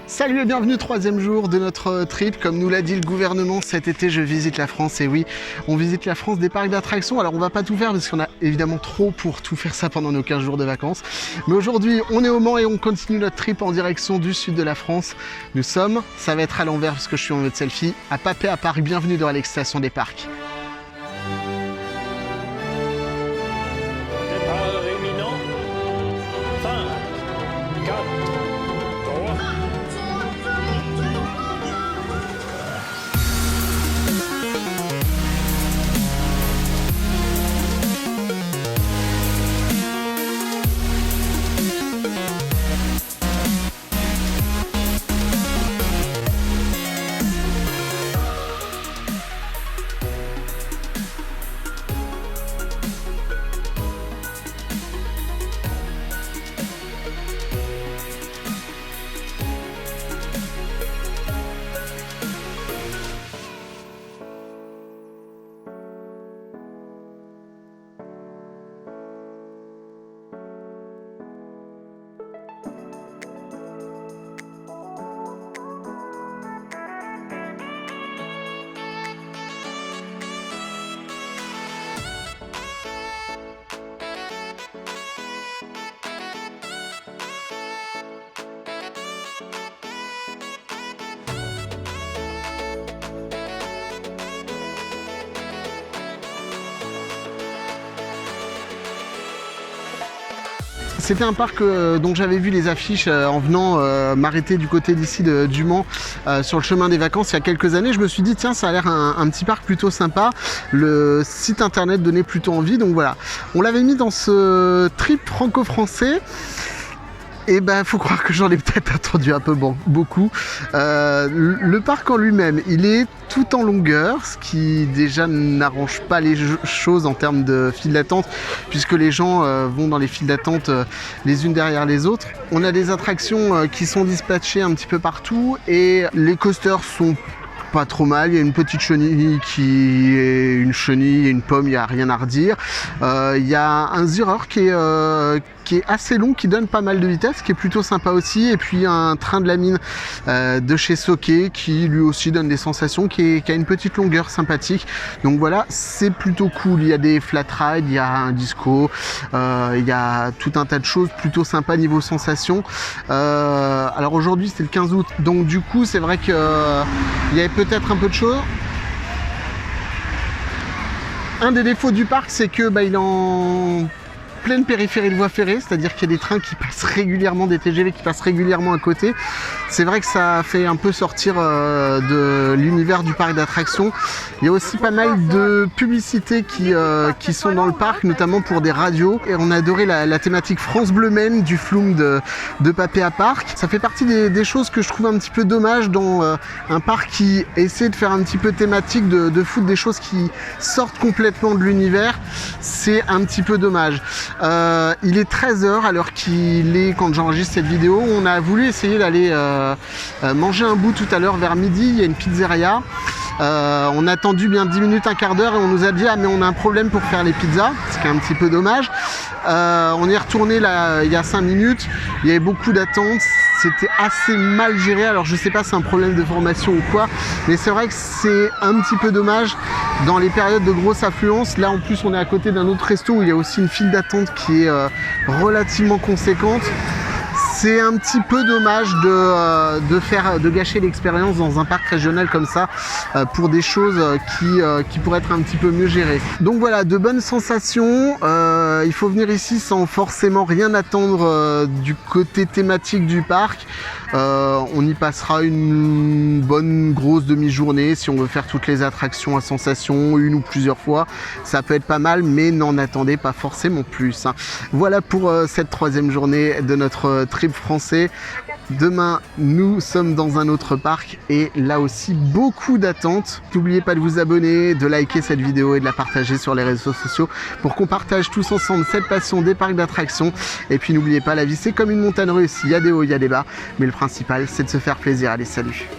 Salut et bienvenue, troisième jour de notre trip. Comme nous l'a dit le gouvernement, cet été je visite la France. Et oui, on visite la France des parcs d'attractions. Alors on va pas tout faire parce qu'on a évidemment trop pour tout faire ça pendant nos 15 jours de vacances. Mais aujourd'hui on est au Mans et on continue notre trip en direction du sud de la France. Nous sommes, ça va être à l'envers parce que je suis en mode selfie, à Papé à Parc. Bienvenue dans l'excitation des parcs. Départ imminent. 5, 4, 3. C'était un parc dont j'avais vu les affiches en venant m'arrêter du côté d'ici du Mans sur le chemin des vacances il y a quelques années. Je me suis dit tiens, ça a l'air un petit parc plutôt sympa. Le site internet donnait plutôt envie, donc voilà. On l'avait mis dans ce trip franco-français. Et ben, faut croire que j'en ai peut-être attendu un peu beaucoup. Le parc en lui-même, il est tout en longueur, ce qui déjà n'arrange pas les choses en termes de file d'attente, puisque les gens vont dans les files d'attente les unes derrière les autres. On a des attractions qui sont dispatchées un petit peu partout, et les coasters sont pas trop mal. Il y a une petite chenille qui est une chenille et une pomme, il n'y a rien à redire. Il y a un Zureur qui est assez long, qui donne pas mal de vitesse, qui est plutôt sympa aussi. Et puis un train de la mine de chez Soké qui lui aussi donne des sensations, qui a une petite longueur sympathique. Donc voilà, c'est plutôt cool. Il y a des flat rides, il y a un disco, il y a tout un tas de choses plutôt sympas niveau sensations. Alors aujourd'hui c'est le 15 août, donc du coup c'est vrai qu'il y avait peut-être un peu de choses. Un des défauts du parc, c'est que il est en pleine périphérie de voie ferrée, c'est-à-dire qu'il y a des trains qui passent régulièrement, des TGV qui passent régulièrement à côté. C'est vrai que ça fait un peu sortir de l'univers du parc d'attractions. Il y a aussi pas mal de publicités qui sont dans le parc, notamment pour des radios. Et on a adoré la thématique France Bleu Maine du Flume de Papé à Parc. Ça fait partie des choses que je trouve un petit peu dommage dans un parc qui essaie de faire un petit peu thématique, de foutre des choses qui sortent complètement de l'univers. C'est un petit peu dommage. Il est 13h à l'heure qu'il est quand j'enregistre cette vidéo. On a voulu essayer d'aller manger un bout tout à l'heure vers midi. Il y a une pizzeria. On a attendu bien 10 minutes, un quart d'heure et on nous a dit ah mais on a un problème pour faire les pizzas, ce qui est un petit peu dommage. On est retourné là il y a 5 minutes. Il y avait beaucoup d'attentes. C'était assez mal géré, alors je sais pas si c'est un problème de formation ou quoi, mais c'est vrai que c'est un petit peu dommage dans les périodes de grosse affluence. Là en plus on est à côté d'un autre resto où il y a aussi une file d'attente qui est relativement conséquente. C'est un petit peu dommage de gâcher l'expérience dans un parc régional comme ça pour des choses qui pourraient être un petit peu mieux gérées. Donc voilà, de bonnes sensations. Il faut venir ici sans forcément rien attendre du côté thématique du parc. On y passera une bonne grosse demi-journée si on veut faire toutes les attractions à sensations, une ou plusieurs fois. Ça peut être pas mal, mais n'en attendez pas forcément plus. Voilà pour cette troisième journée de notre trip français. Demain, nous sommes dans un autre parc et là aussi beaucoup d'attentes. N'oubliez pas de vous abonner, de liker cette vidéo et de la partager sur les réseaux sociaux pour qu'on partage tous ensemble cette passion des parcs d'attractions. Et puis n'oubliez pas, la vie c'est comme une montagne russe, il y a des hauts, il y a des bas, mais le principal c'est de se faire plaisir. Allez, salut!